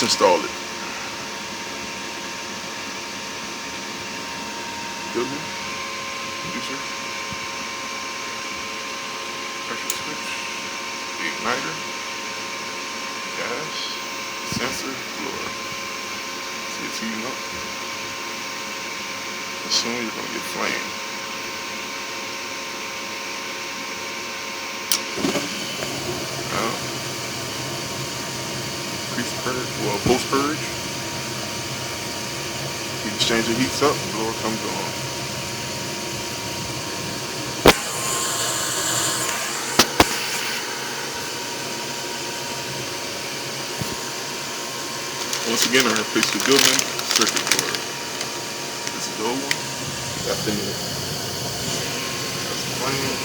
Let's install it. Building, producer, pressure switch, the igniter, gas, sensor, floor. See it's heating up. And soon you're gonna get flame. Now, increase purge, well, post purge. Heat exchanger heats up, blower comes on. Once again, I replace the building circuit board. This is the old one. That's the new one. That's the flame.